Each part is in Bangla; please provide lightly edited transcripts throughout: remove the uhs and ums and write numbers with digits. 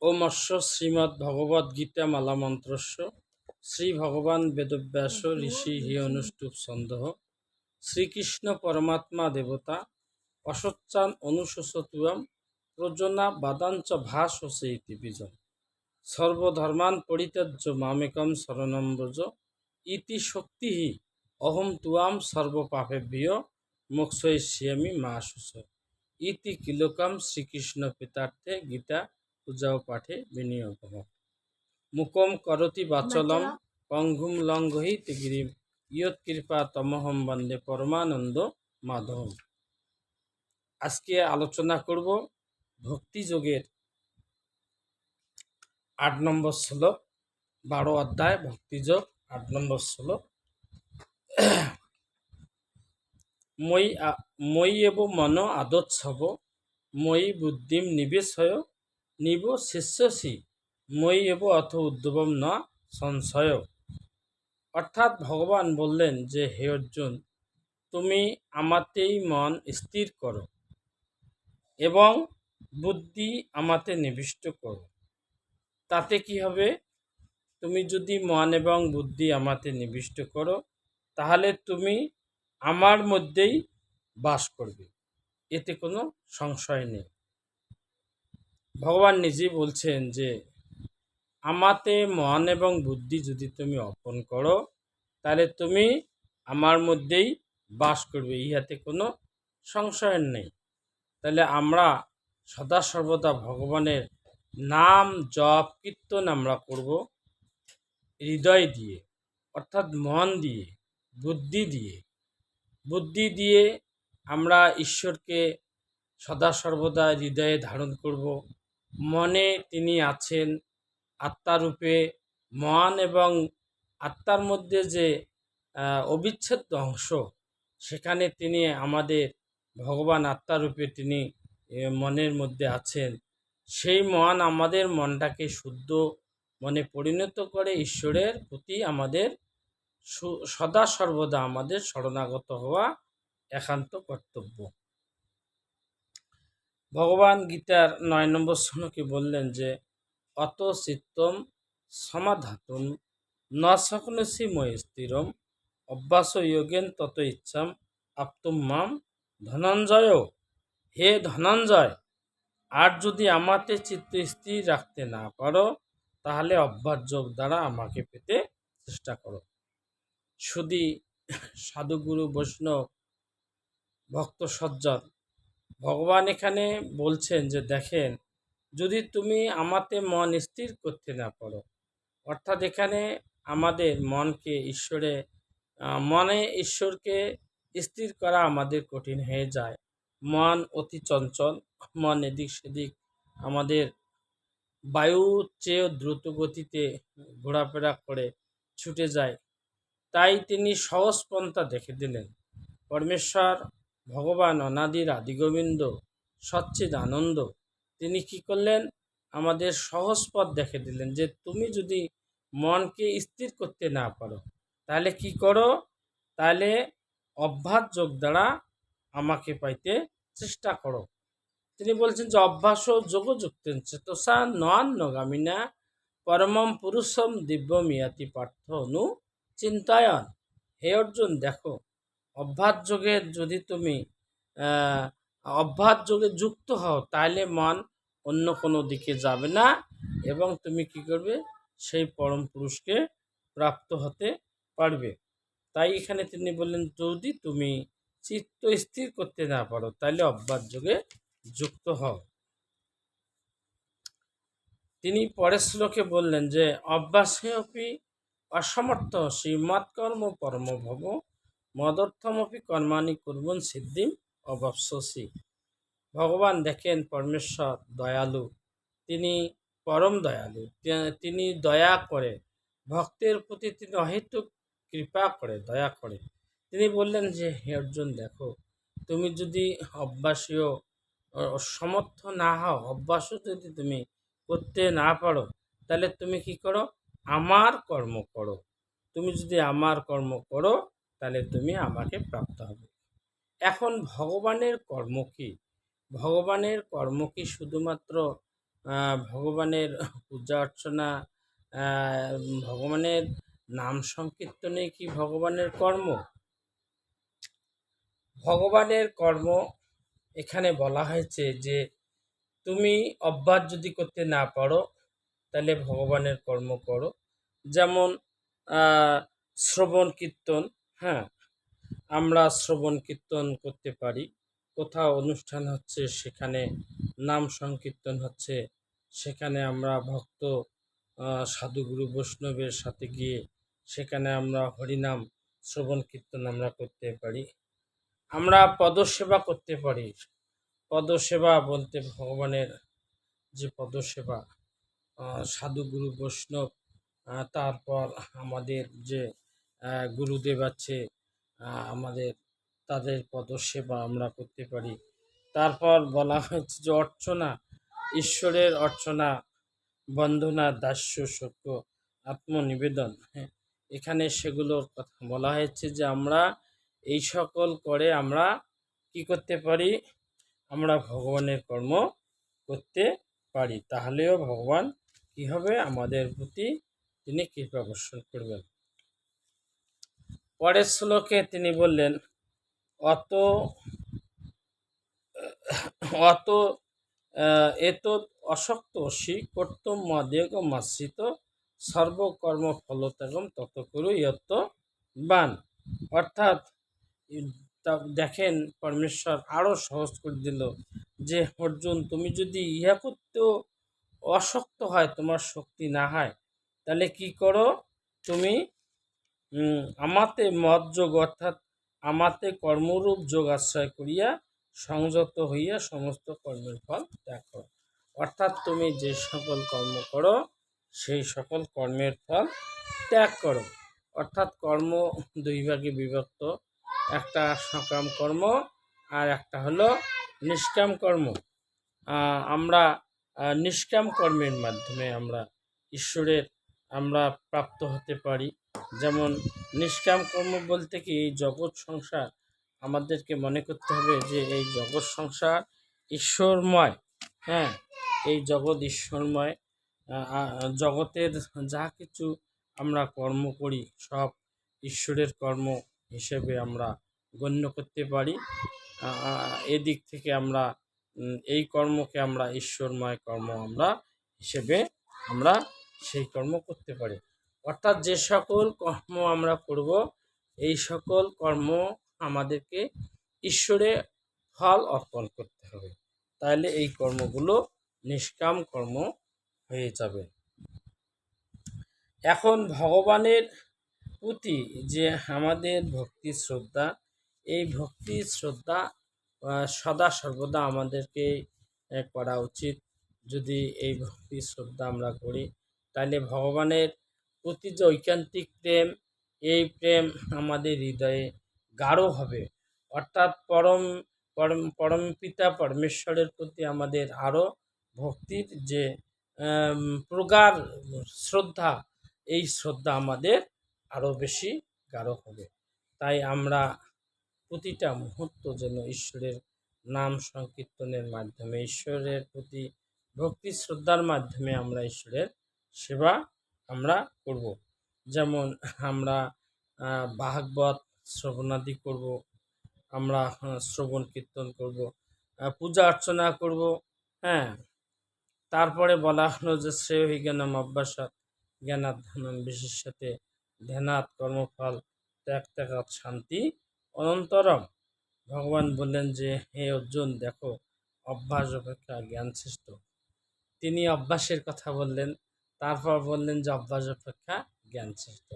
ওমস্য শ্রীমদ্ভগবদ্গীতা মালামন্ত্রস্য শ্রীভগবান বেদব্যাস ঋষি হি অনুষ্টুপ ছন্দঃ শ্রীকৃষ্ণ পরমাত্মা দেবতা অসচ্চান অনুশোচতুয়াম প্রজনা বাদাঞ্চ ভাসসে ইতি বীজম সর্বধর্মান পরিত্যাজ্য মামেকম শরণম ব্রজ ইতি শক্তিঃ অহম তুয়াম সর্বপাপেভ্যো মোক্ষয়িষ্যামি মা শুচঃ ইতি কিলোকম শ্রীকৃষ্ণ পিতার্থে গীতা পূজাও পাঠে বিনিয়োগ মুকম করতি বাচলম পঙ্গুম লঙ্ঘহিত গিরিম ইয়ৎকৃপা তমহম বন্দে পরমানন্দ মাধবম। আজকে আলোচনা করব ভক্তিযোগের ৮ নম্বর শ্লোক, ১২ অধ্যায় ভক্তিযোগ ৮ নম্বর শ্লোক। মই এব মন আদৎসব মই বুদ্ধিম নিবেশয় নিবশিষ্যসি মই এব অথ উদ্যবম ন সংশয়। অর্থাৎ ভগবান বললেন যে, হে অর্জুন, তুমি আমাতেই মন স্থির করো এবং বুদ্ধি আমাতে নিবিষ্ট করো। তাতে কি হবে? তুমি যদি মন এবং বুদ্ধি আমাতে নিবিষ্ট করো, তাহলে তুমি আমার মধ্যেই বাস করবে, এতে কোনো সংশয় নেই। ভগবান নিজেই বলছেন যে, আমাতে মন এবং বুদ্ধি যদি তুমি অর্পণ করো, তাহলে তুমি আমার মধ্যেই বাস করবে, ইহাতে কোনো সংশয় নেই। তাহলে আমরা সদা সর্বদা ভগবানের নাম জপ কীর্তন আমরা করব হৃদয় দিয়ে, অর্থাৎ মন দিয়ে, বুদ্ধি দিয়ে আমরা ঈশ্বরকে সদা সর্বদা হৃদয়ে ধারণ করব। মনে তিনি আছেন আত্মারূপে। মন এবং আত্মার মধ্যে যে অবিচ্ছেদ্য অংশ, সেখানে তিনি আমাদের ভগবান আত্মারূপে তিনি মনের মধ্যে আছেন। সেই মন আমাদের মনটাকে শুদ্ধ মনে পরিণত করে ঈশ্বরের প্রতি আমাদের সদা সর্বদা আমাদের শরণাগত হওয়া একান্ত কর্তব্য। ভগবান গীতার ৯ নম্বর শ্লোকে বললেন যে, অত চিত্তম সমাধাতুম ন শক্নোসি ময়ি স্থিরম অভ্যাস যোগেন তত ইচ্ছাম আপ্তুম মাম ধনঞ্জয়। হে ধনঞ্জয়, আর যদি আমাতে চিত্ত স্থির রাখতে না পারো, তাহলে অভ্যাস যোগ দ্বারা আমাকে পেতে চেষ্টা করো। শুধু সাধুগুরু বৈষ্ণব ভক্ত সজ্জন, ভগবান এখানে বলছেন যে, দেখেন, যদি তুমি আমাতে মন স্থির করতে না পারো, অর্থাৎ এখানে আমাদের মনকে মনে ঈশ্বরকে স্থির করা আমাদের কঠিন হয়ে যায়। মন অতি চঞ্চল, মন এদিক সেদিক আমাদের বায়ুর চেয়েও দ্রুত গতিতে ঘোরাফেরা করে ছুটে যায়। তাই তিনি সহজ পন্থা দেখে দিলেন। পরমেশ্বর ভগবান অনাদির আদিগোবিন্দ সচ্চিদ আনন্দ, তিনি কি করলেন? আমাদের সহজ পথ দেখে দিলেন যে, তুমি যদি মনকে স্থির করতে না পারো, তাহলে কি করো? তাহলে অভ্যাস যোগ দ্বারা আমাকে পাইতে চেষ্টা করো। তিনি বলছেন যে, অভ্যাস যোগ যুক্তেন চেতসা নগামিনা পরমম পুরুষম দিব্যম ইয়াতি পার্থ অনু চিন্তায়ন। হে অর্জুন, দেখো, অভ্যাস যোগের যদি তুমি অভ্যাস যোগে যুক্ত হও, তাহলে মন অন্য কোনো দিকে যাবে না এবং তুমি কি করবে? সেই পরম পুরুষকে প্রাপ্ত হতে পারবে। তাই এখানে তিনি বললেন, যদি তুমি চিত্ত স্থির করতে না পারো, তাহলে অভ্যাস যোগে যুক্ত হও। তিনি পরের শ্লোকে বললেন যে, অভ্যাসে অপি অসমর্থ শ্রীমৎকর্ম পরম ভব মদর্থমপি কর্মাণি কুর্বন সিদ্ধিম অবাপ্স্যসি। ভগবান দেখেন, পরমেশ্বর দয়ালু, তিনি পরম দয়ালু, তিনি দয়া করে ভক্তের প্রতি, তিনি অহেতুক কৃপা করে, দয়া করে। তিনি বললেন যে, হে অর্জুন, দেখো, তুমি যদি অভ্যাসীয় সমর্থ না হও, অভ্যাসও যদি তুমি করতে না পারো, তাহলে তুমি কি করো? আমার কর্ম করো। তুমি যদি আমার কর্ম করো, তাহলে তুমি আমাকে প্রাপ্ত হবে। এখন ভগবানের কর্ম কি? ভগবানের কর্ম কি শুধুমাত্র ভগবানের পূজা অর্চনা, ভগবানের নাম সংকীর্তনে কি ভগবানের কর্ম? ভগবানের কর্ম এখানে বলা হয়েছে যে তুমি অভ্যাস যদি করতে না পারো তাহলে ভগবানের কর্ম করো। যেমন শ্রবণ কীর্তন, হ্যাঁ, আমরা শ্রবণ কীর্তন করতে পারি। কোথাও অনুষ্ঠান হচ্ছে সেখানে নাম সংকীর্তন হচ্ছে, সেখানে আমরা ভক্ত সাধুগুরু বৈষ্ণবের সাথে গিয়ে সেখানে আমরা হরিনাম শ্রবণ কীর্তন আমরা করতে পারি। আমরা পদসেবা করতে পারি। পদসেবা বলতে ভগবানের যে পদসেবা, সাধুগুরু বৈষ্ণব, তারপর আমাদের যে গুরুদেব আছে আমাদের, তাদের পদসেবা আমরা করতে পারি। তারপর বলা হয়েছে যে অর্চনা, ঈশ্বরের অর্চনা, বন্দনা, দাস্য, সখ্য, আত্মনিবেদন, হ্যাঁ, এখানে সেগুলোর কথা বলা হয়েছে যে আমরা এই সকল করে আমরা কি করতে পারি, আমরা ভগবানের কর্ম করতে পারি। তাহলেও ভগবান কি হবে, আমাদের প্রতি তিনি কৃপা বর্ষণ করবেন। পরের শ্লোকে তিনি বললেন, অত অত এতৎ অসক্তোষি কর্তব্যমাশ্রিত সর্বকর্ম ফলত্যাগম তত কুরু ইয়ত্ত বান। অর্থাৎ দেখেন পরমেশ্বর আরও সহজ করে দিল যে অর্জুন, তুমি যদি ইহা করতেও অশক্ত হয়, তোমার শক্তি না হয়, তাহলে কি করো, তুমি আমাতে মত যোগ, অর্থাৎ আমাতে কর্মরূপ যোগ আশ্রয় করিয়া সংযত হইয়া সমস্ত কর্মের ফল ত্যাগ করো। অর্থাৎ তুমি যে সকল কর্ম করো সেই সকল কর্মের ফল ত্যাগ করো। অর্থাৎ কর্ম দুই ভাগে বিভক্ত, একটা সকাম কর্ম আর একটা হলো নিষ্কাম কর্ম। আমরা নিষ্কাম কর্মের মাধ্যমে আমরা ঈশ্বরের আমরা প্রাপ্ত হতে পারি। যেমন নিষ্কাম কর্ম বলতে কি, এই জগৎ সংসার আমাদেরকে মনে করতে হবে যে এই জগৎ সংসার ঈশ্বরময়, হ্যাঁ, এই জগৎ ঈশ্বরময়। জগতের যা কিছু আমরা কর্ম করি সব ঈশ্বরের কর্ম হিসেবে আমরা গণ্য করতে পারি। এদিক থেকে আমরা এই কর্মকে আমরা ঈশ্বরময় কর্ম আমরা হিসেবে আমরা সেই কর্ম করতে পারি। অর্থাৎ যে সকল কর্ম আমরা করব, এই সকল কর্ম আমাদেরকে ঈশ্বরে ফল অর্পণ করতে হবে, তাহলে এই কর্মগুলো নিষ্কাম কর্ম হয়ে যাবে। এখন ভগবানের প্রতি যে আমাদের ভক্তি শ্রদ্ধা, এই ভক্তি শ্রদ্ধা সদা সর্বদা আমাদেরকে করা উচিত। যদি এই ভক্তি শ্রদ্ধা আমরা করি, তাহলে ভগবানের প্রতি যে ঐকান্তিক প্রেম, এই প্রেম আমাদের হৃদয়ে গাঢ় হবে। অর্থাৎ পরম পরম পরম পিতা পরমেশ্বরের প্রতি আমাদের আরও ভক্তির যে প্রগাঢ় শ্রদ্ধা, এই শ্রদ্ধা আমাদের আরও বেশি গাঢ় হবে। তাই আমরা প্রতিটা মুহূর্ত যেন ঈশ্বরের নাম সংকীর্তনের মাধ্যমে, ঈশ্বরের প্রতি ভক্তি শ্রদ্ধার মাধ্যমে আমরা ঈশ্বরের সেবা আমরা করব। যেমন আমরা ভাগবত শ্রবণাদি করব, আমরা শ্রবণ কীর্তন করব, পূজা অর্চনা করব, হ্যাঁ। তারপরে বলা হলো যে শ্রেয় জ্ঞানম অভ্যাসাৎ জ্ঞানাৎ ধ্যানম বিশেষ্যতে ধ্যানাৎ কর্মফল ত্যাগ ত্যাগাৎ শান্তি অনন্তরম। ভগবান বললেন যে হে অর্জুন, দেখো অভ্যাস অপেক্ষা জ্ঞান শ্রেষ্ঠ। তিনি অভ্যাসের কথা বললেন, তারপর বললেন যে অভ্যাস অপেক্ষা জ্ঞান শ্রেষ্ঠ।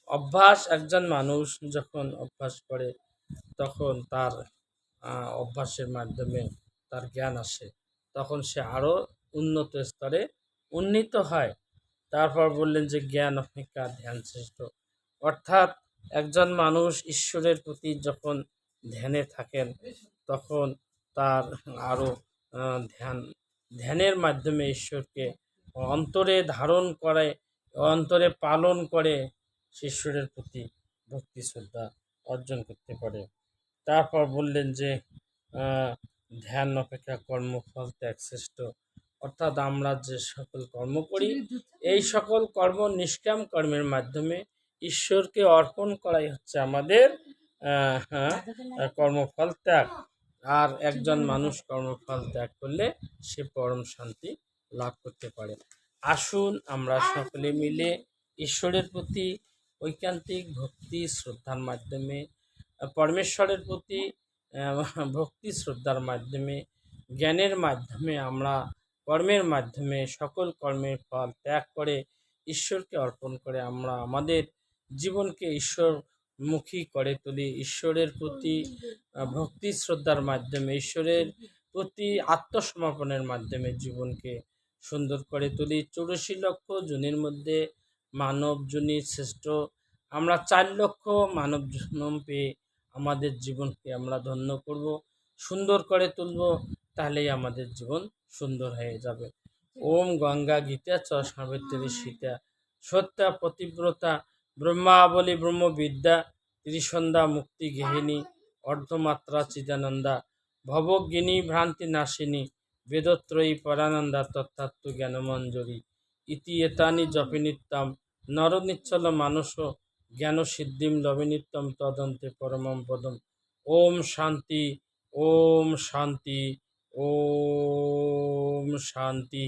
অভ্যাস, একজন মানুষ যখন অভ্যাস করে তখন তার অভ্যাসের মাধ্যমে তার জ্ঞান আসে, তখন সে আরও উন্নত স্তরে উন্নীত হয়। তারপর বললেন যে জ্ঞান অপেক্ষা ধ্যান শ্রেষ্ঠ। অর্থাৎ একজন মানুষ ঈশ্বরের প্রতি যখন ধ্যানে থাকেন, তখন তার আরও ধ্যানের মাধ্যমে ঈশ্বরকে অন্তরে ধারণ করে, অন্তরে পালন করে ঈশ্বরের প্রতি ভক্তি শ্রদ্ধা অর্জন করতে পারে। তারপর বললেন যে ধ্যান অপেক্ষা কর্মফল ত্যাগ শ্রেষ্ঠ। অর্থাৎ আমরা যে সকল কর্ম করি এই সকল কর্ম নিষ্কাম কর্মের মাধ্যমে ঈশ্বরকে অর্পণ করাই হচ্ছে আমাদের কর্মফল ত্যাগ। আর একজন মানুষ কর্মফল ত্যাগ করলে সে পরম শান্তি লাভ করতে পারে। আসুন আমরা সকলে মিলে ঈশ্বরের প্রতি ঐকান্তিক ভক্তি শ্রদ্ধার মাধ্যমে, পরমেশ্বরের প্রতি ভক্তি শ্রদ্ধার মাধ্যমে, জ্ঞানের মাধ্যমে, আমরা কর্মের মাধ্যমে সকল কর্মের ফল ত্যাগ করে ঈশ্বরকে অর্পণ করে আমরা আমাদের জীবনকে ঈশ্বরমুখী করে তুলি। ঈশ্বরের প্রতি ভক্তি শ্রদ্ধার মাধ্যমে, ঈশ্বরের প্রতি আত্মসমর্পণের মাধ্যমে জীবনকে সুন্দর করে তুলি। 84 লক্ষ জনের মধ্যে মানব জনই শ্রেষ্ঠ। আমরা 4 লক্ষ মানব জন্ম পেয়ে আমাদের জীবনকে আমরা ধন্য করব, সুন্দর করে তুলব, তাহলেই আমাদের জীবন সুন্দর হয়ে যাবে। ওম গঙ্গা গীতা চ সাবিত্রী সীতা সত্যা পতিব্রতা ব্রহ্মাবলী ব্রহ্মবিদ্যা ত্রিসন্ধ্যা মুক্তি গেহিনী অর্ধমাত্রা চিদানন্দা ভবজ্ঞিনী ভ্রান্তি নাশিনী বেদত্রয়ী পরানন্দা তত্ত্বাত্ম জ্ঞানমঞ্জরি ইতি এতানি জপি নিত্যম নরনিচ্ছল মানস জ্ঞান সিদ্ধিম লভে নিত্যম তদন্তে পরমম পদম। ওম শান্তি, ওম শান্তি, ওম শান্তি।